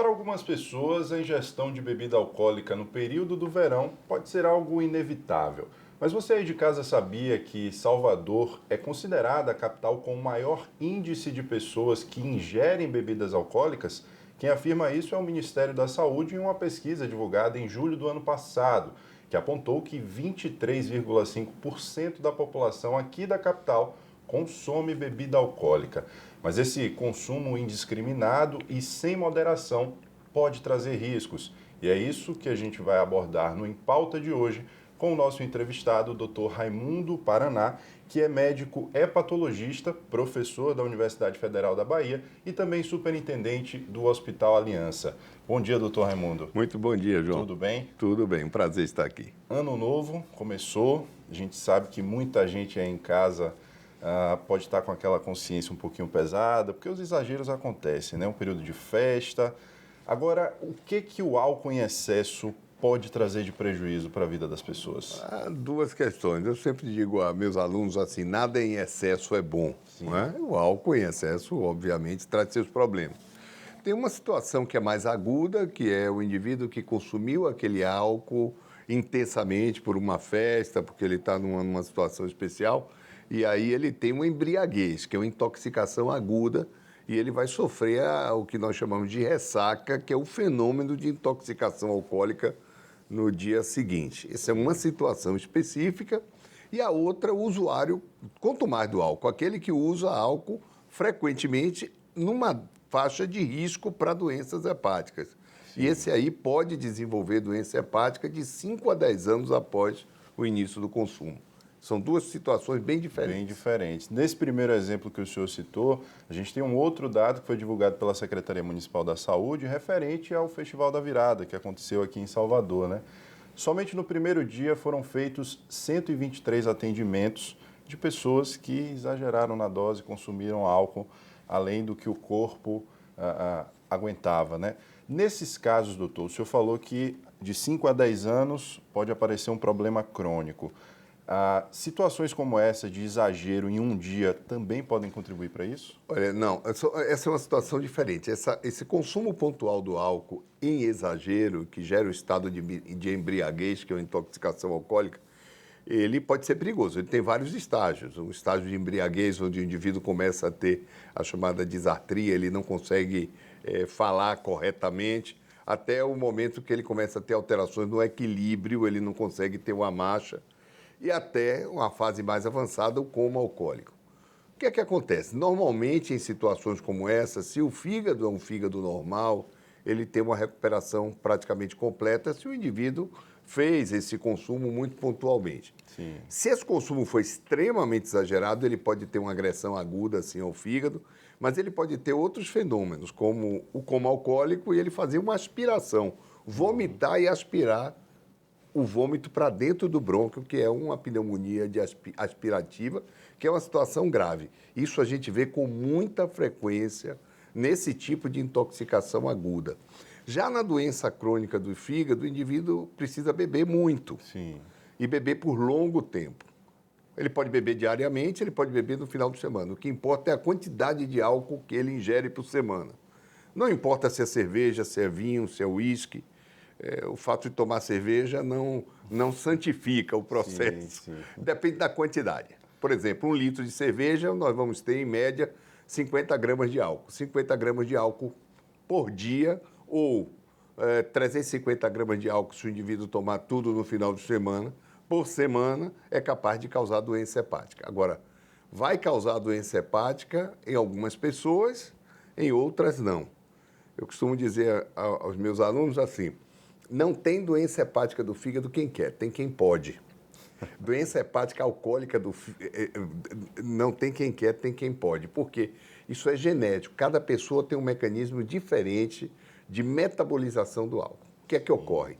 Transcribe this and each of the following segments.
Para algumas pessoas, a ingestão de bebida alcoólica no período do verão pode ser algo inevitável. Mas você aí de casa sabia que Salvador é considerada a capital com o maior índice de pessoas que ingerem bebidas alcoólicas? Quem afirma isso é o Ministério da Saúde em uma pesquisa divulgada em julho do ano passado, que apontou que 23,5% da população aqui da capital consome bebida alcoólica. Mas esse consumo indiscriminado e sem moderação pode trazer riscos. E é isso que a gente vai abordar no Em Pauta de hoje com o nosso entrevistado, o Dr. Raimundo Paraná, que é médico hepatologista, professor da Universidade Federal da Bahia e também superintendente do Hospital Aliança. Bom dia, doutor Raimundo. Muito bom dia, João. Tudo bem? Tudo bem, um prazer estar aqui. Ano novo começou, a gente sabe que muita gente aí em casa pode estar com aquela consciência um pouquinho pesada, porque os exageros acontecem, né? Um período de festa. Agora, o que o álcool em excesso pode trazer de prejuízo para a vida das pessoas? Há duas questões. Eu sempre digo a meus alunos assim, nada em excesso é bom. Não é? O álcool em excesso, obviamente, traz seus problemas. Tem uma situação que é mais aguda, que é o indivíduo que consumiu aquele álcool intensamente por uma festa, porque ele está numa situação especial, e aí ele tem uma embriaguez, que é uma intoxicação aguda, e ele vai sofrer o que nós chamamos de ressaca, que é o fenômeno de intoxicação alcoólica no dia seguinte. Essa é uma situação específica. E a outra, o usuário, quanto mais do álcool, aquele que usa álcool frequentemente numa faixa de risco para doenças hepáticas. Sim. E esse aí pode desenvolver doença hepática de 5 a 10 anos após o início do consumo. São duas situações bem diferentes. Bem diferentes. Nesse primeiro exemplo que o senhor citou, a gente tem um outro dado que foi divulgado pela Secretaria Municipal da Saúde referente ao Festival da Virada, que aconteceu aqui em Salvador, né? Somente no primeiro dia foram feitos 123 atendimentos de pessoas que exageraram na dose, consumiram álcool, além do que o corpo aguentava, né? Nesses casos, doutor, o senhor falou que de 5 a 10 anos pode aparecer um problema crônico. Situações como essa de exagero em um dia também podem contribuir para isso? Olha, não, essa é uma situação diferente. Esse consumo pontual do álcool em exagero, que gera o estado de embriaguez, que é a intoxicação alcoólica, ele pode ser perigoso. Ele tem vários estágios. Um estágio de embriaguez, onde o indivíduo começa a ter a chamada disartria, ele não consegue falar corretamente, até o momento que ele começa a ter alterações no equilíbrio, ele não consegue ter uma marcha, e até uma fase mais avançada, o coma alcoólico. O que é que acontece? Normalmente, em situações como essa, se o fígado é um fígado normal, ele tem uma recuperação praticamente completa se o indivíduo fez esse consumo muito pontualmente. Sim. Se esse consumo for extremamente exagerado, ele pode ter uma agressão aguda assim, ao fígado, mas ele pode ter outros fenômenos, como o coma alcoólico e ele fazer uma aspiração, vomitar e aspirar o vômito para dentro do brônquio, que é uma pneumonia aspirativa, que é uma situação grave. Isso a gente vê com muita frequência nesse tipo de intoxicação aguda. Já na doença crônica do fígado, o indivíduo precisa beber muito. Sim. E beber por longo tempo. Ele pode beber diariamente, ele pode beber no final de semana. O que importa é a quantidade de álcool que ele ingere por semana. Não importa se é cerveja, se é vinho, se é uísque. O fato de tomar cerveja não santifica o processo. Sim. Depende da quantidade. Por exemplo, 1 litro de cerveja, nós vamos ter, em média, 50 gramas de álcool. 50 gramas de álcool por dia ou 350 gramas de álcool se o indivíduo tomar tudo no final de semana. Por semana, é capaz de causar doença hepática. Agora, vai causar doença hepática em algumas pessoas, em outras não. Eu costumo dizer aos meus alunos assim, não tem doença hepática do fígado quem quer, tem quem pode. Doença hepática alcoólica não tem quem quer, tem quem pode. Por quê? Isso é genético. Cada pessoa tem um mecanismo diferente de metabolização do álcool. O que é que ocorre?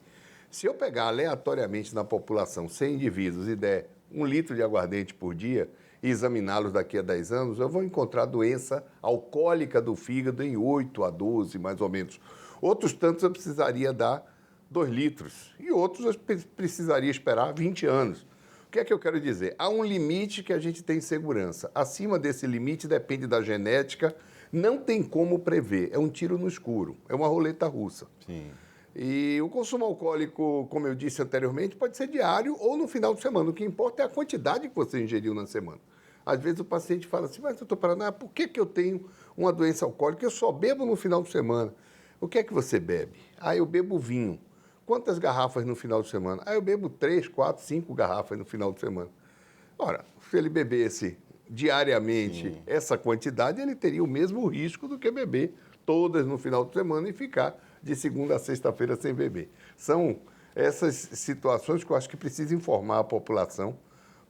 Se eu pegar aleatoriamente na população 100 indivíduos e der 1 litro de aguardente por dia e examiná-los daqui a 10 anos, eu vou encontrar doença alcoólica do fígado em 8 a 12, mais ou menos. Outros tantos eu precisaria dar 2 litros e outros eu precisaria esperar 20 anos. O que é que eu quero dizer? Há um limite que a gente tem segurança. Acima desse limite depende da genética, Não tem como prever, é um tiro no escuro, é uma roleta russa. Sim. E o consumo alcoólico, como eu disse anteriormente, pode ser diário ou no final de semana. O que importa é a quantidade que você ingeriu na semana. Às vezes o paciente fala assim, mas doutor Paraná, por que eu tenho uma doença alcoólica? Eu só bebo no final de semana. O que é que você bebe? Ah, eu bebo vinho. Quantas garrafas no final de semana? Ah, eu bebo 3, 4, 5 garrafas no final de semana. Ora, se ele bebesse diariamente essa quantidade, ele teria o mesmo risco do que beber todas no final de semana e ficar de segunda a sexta-feira sem beber. São essas situações que eu acho que precisa informar a população,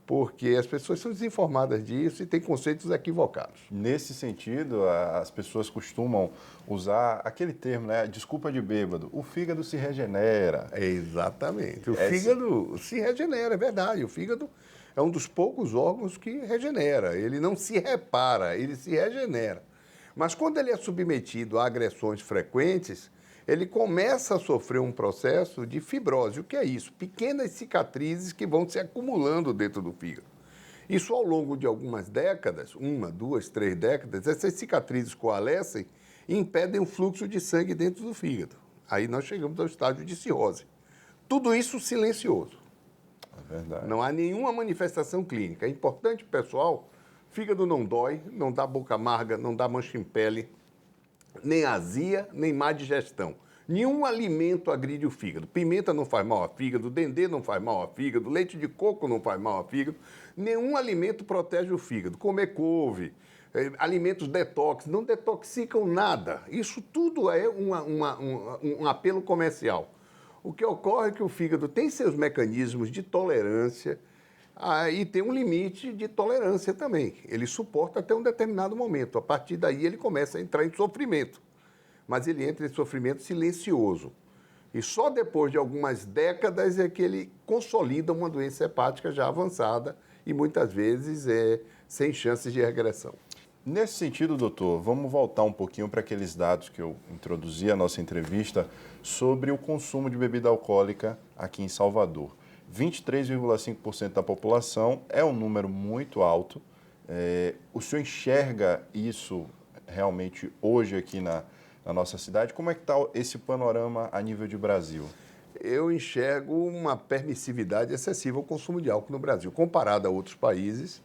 porque as pessoas são desinformadas disso e têm conceitos equivocados. Nesse sentido, as pessoas costumam usar aquele termo, né? Desculpa de bêbado. O fígado se regenera. Exatamente. O fígado se regenera, é verdade. O fígado é um dos poucos órgãos que regenera. Ele não se repara, ele se regenera. Mas quando ele é submetido a agressões frequentes, ele começa a sofrer um processo de fibrose. O que é isso? Pequenas cicatrizes que vão se acumulando dentro do fígado. Isso ao longo de algumas décadas, 1, 2, 3 décadas, essas cicatrizes coalescem e impedem o fluxo de sangue dentro do fígado. Aí nós chegamos ao estágio de cirrose. Tudo isso silencioso. É verdade. Não há nenhuma manifestação clínica. É importante, pessoal, fígado não dói, não dá boca amarga, não dá mancha em pele, nem azia, nem má digestão. Nenhum alimento agride o fígado. Pimenta não faz mal ao fígado, dendê não faz mal ao fígado, leite de coco não faz mal ao fígado. Nenhum alimento protege o fígado. Comer couve, alimentos detox, não detoxicam nada. Isso tudo é um apelo comercial. O que ocorre é que o fígado tem seus mecanismos de tolerância e tem um limite de tolerância também. Ele suporta até um determinado momento. A partir daí ele começa a entrar em sofrimento. Mas ele entra em sofrimento silencioso. E só depois de algumas décadas é que ele consolida uma doença hepática já avançada e muitas vezes sem chances de regressão. Nesse sentido, doutor, vamos voltar um pouquinho para aqueles dados que eu introduzi a nossa entrevista sobre o consumo de bebida alcoólica aqui em Salvador. 23,5% da população é um número muito alto. O senhor enxerga isso realmente hoje aqui na nossa cidade? Como é que está esse panorama a nível de Brasil? Eu enxergo uma permissividade excessiva ao consumo de álcool no Brasil. Comparado a outros países,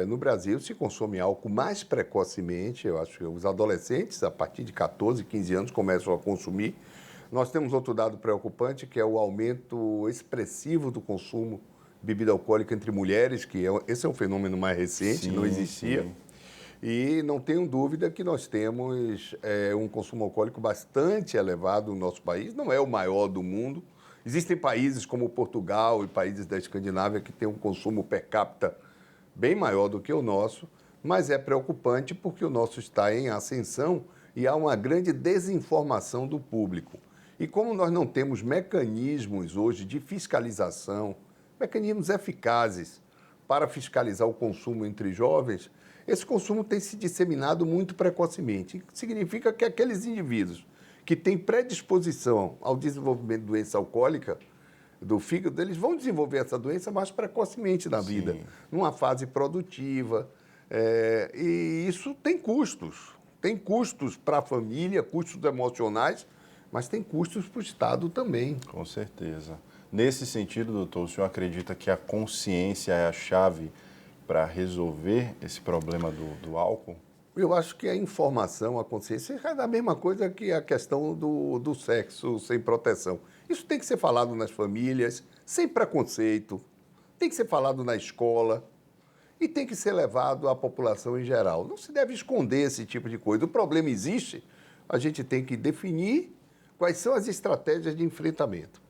no Brasil se consome álcool mais precocemente. Eu acho que os adolescentes, a partir de 14, 15 anos, começam a consumir. Nós temos outro dado preocupante, que é o aumento expressivo do consumo de bebida alcoólica entre mulheres, esse é um fenômeno mais recente, Sim, não existia. sim. E não tenho dúvida que nós temos um consumo alcoólico bastante elevado no nosso país, não é o maior do mundo. Existem países como Portugal e países da Escandinávia que têm um consumo per capita bem maior do que o nosso, mas é preocupante porque o nosso está em ascensão e há uma grande desinformação do público. E como nós não temos mecanismos hoje de fiscalização, mecanismos eficazes para fiscalizar o consumo entre jovens, esse consumo tem se disseminado muito precocemente. Significa que aqueles indivíduos que têm predisposição ao desenvolvimento de doença alcoólica do fígado, eles vão desenvolver essa doença mais precocemente na vida, numa fase produtiva. E isso tem custos. Tem custos para a família, custos emocionais, mas tem custos para o Estado também. Com certeza. Nesse sentido, doutor, o senhor acredita que a consciência é a chave para resolver esse problema do álcool? Eu acho que a informação, a consciência é a mesma coisa que a questão do sexo sem proteção. Isso tem que ser falado nas famílias, sem preconceito, tem que ser falado na escola e tem que ser levado à população em geral. Não se deve esconder esse tipo de coisa. O problema existe, a gente tem que definir quais são as estratégias de enfrentamento.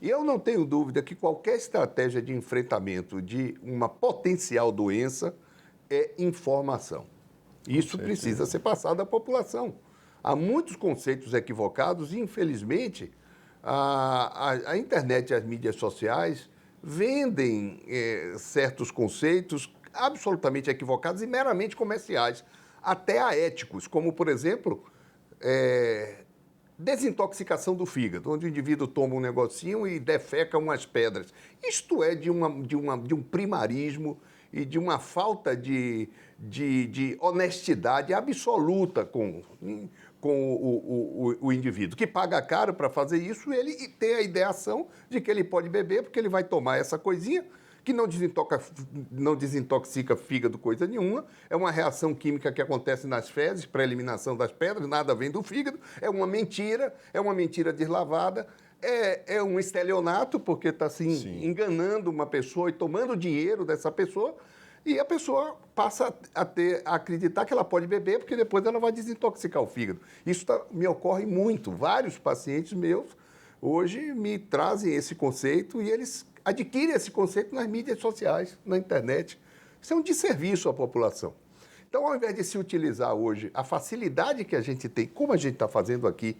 E eu não tenho dúvida que qualquer estratégia de enfrentamento de uma potencial doença é informação. Isso precisa ser passado à população. Há muitos conceitos equivocados e, infelizmente, a internet e as mídias sociais vendem certos conceitos absolutamente equivocados e meramente comerciais, até aéticos, como, por exemplo, desintoxicação do fígado, onde o indivíduo toma um negocinho e defeca umas pedras. Isto é de um primarismo e de uma falta de honestidade absoluta com o indivíduo, que paga caro para fazer isso, ele tem a ideação de que ele pode beber, porque ele vai tomar essa coisinha, que não desintoxica fígado coisa nenhuma, é uma reação química que acontece nas fezes para eliminação das pedras, nada vem do fígado, é uma mentira deslavada, é um estelionato, porque está assim, enganando uma pessoa e tomando dinheiro dessa pessoa, e a pessoa passa a acreditar que ela pode beber, porque depois ela vai desintoxicar o fígado. Isso me ocorre muito. Vários pacientes meus hoje me trazem esse conceito e eles adquirem esse conceito nas mídias sociais, na internet. Isso é um desserviço à população. Então, ao invés de se utilizar hoje a facilidade que a gente tem, como a gente está fazendo aqui,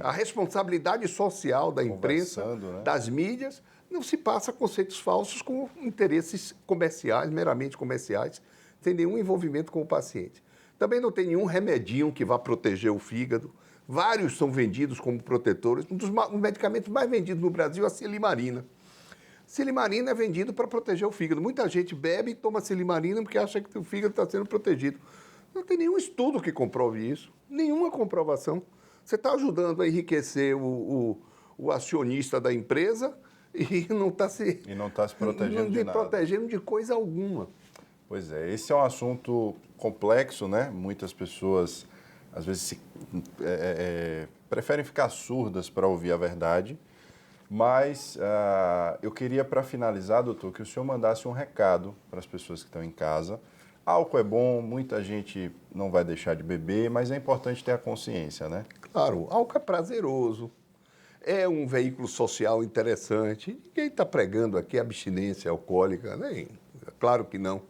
a responsabilidade social da imprensa, né? Das mídias, não se passa conceitos falsos com interesses comerciais, meramente comerciais, sem nenhum envolvimento com o paciente. Também não tem nenhum remedinho que vá proteger o fígado. Vários são vendidos como protetores. Um dos medicamentos mais vendidos no Brasil é a silimarina. Silimarina é vendido para proteger o fígado. Muita gente bebe e toma silimarina porque acha que o fígado está sendo protegido. Não tem nenhum estudo que comprove isso, nenhuma comprovação. Você está ajudando a enriquecer o acionista da empresa e não está se protegendo de nada. Protegendo de coisa alguma. Pois é, esse é um assunto complexo, né? Muitas pessoas, às vezes, preferem ficar surdas para ouvir a verdade. Mas eu queria, para finalizar, doutor, que o senhor mandasse um recado para as pessoas que estão em casa. Álcool é bom, muita gente não vai deixar de beber, mas é importante ter a consciência, né? Claro, álcool é prazeroso, é um veículo social interessante. Ninguém está pregando aqui abstinência alcoólica, nem. Claro que não.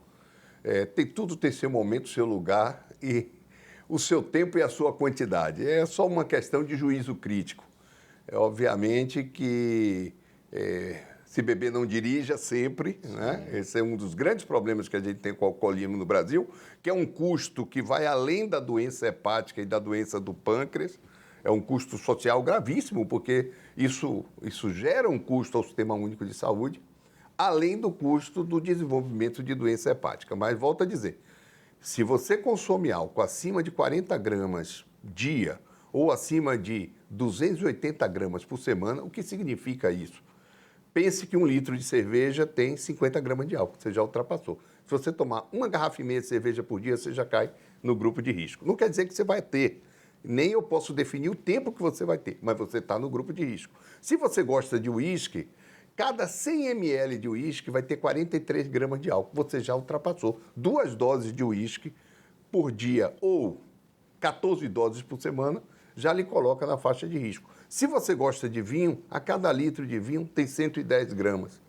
Tudo tem seu momento, seu lugar e o seu tempo e a sua quantidade. É só uma questão de juízo crítico. Obviamente que se beber não dirija sempre, né? Esse é um dos grandes problemas que a gente tem com o alcoolismo no Brasil, que é um custo que vai além da doença hepática e da doença do pâncreas. É um custo social gravíssimo, porque isso gera um custo ao Sistema Único de Saúde, além do custo do desenvolvimento de doença hepática. Mas volto a dizer, se você consome álcool acima de 40 gramas dia ou acima de 280 gramas por semana, o que significa isso? Pense que 1 litro de cerveja tem 50 gramas de álcool, você já ultrapassou. Se você tomar 1,5 garrafa de cerveja por dia, você já cai no grupo de risco. Não quer dizer que você vai ter, nem eu posso definir o tempo que você vai ter, mas você está no grupo de risco. Se você gosta de uísque, cada 100 ml de uísque vai ter 43 gramas de álcool, você já ultrapassou. 2 doses de uísque por dia ou 14 doses por semana, já lhe coloca na faixa de risco. Se você gosta de vinho, a cada litro de vinho tem 110 gramas.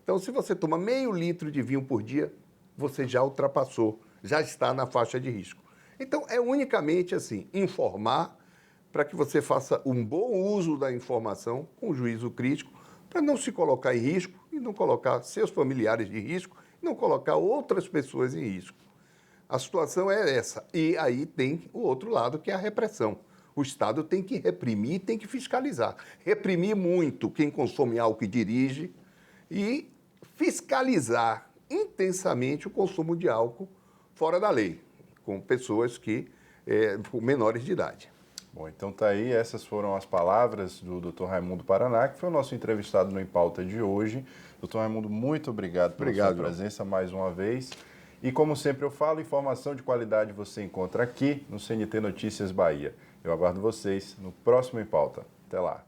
Então, se você toma meio litro de vinho por dia, você já ultrapassou, já está na faixa de risco. Então, é unicamente assim, informar para que você faça um bom uso da informação com juízo crítico, para não se colocar em risco e não colocar seus familiares em risco, e não colocar outras pessoas em risco. A situação é essa. E aí tem o outro lado, que é a repressão. O Estado tem que reprimir, tem que fiscalizar. Reprimir muito quem consome álcool e dirige e fiscalizar intensamente o consumo de álcool fora da lei, com pessoas com menores de idade. Bom, então tá aí, essas foram as palavras do Dr. Raimundo Paraná, que foi o nosso entrevistado no Em Pauta de hoje. Dr. Raimundo, muito obrigado pela sua presença mais uma vez. E como sempre eu falo, informação de qualidade você encontra aqui no CNT Notícias Bahia. Eu aguardo vocês no próximo Em Pauta. Até lá.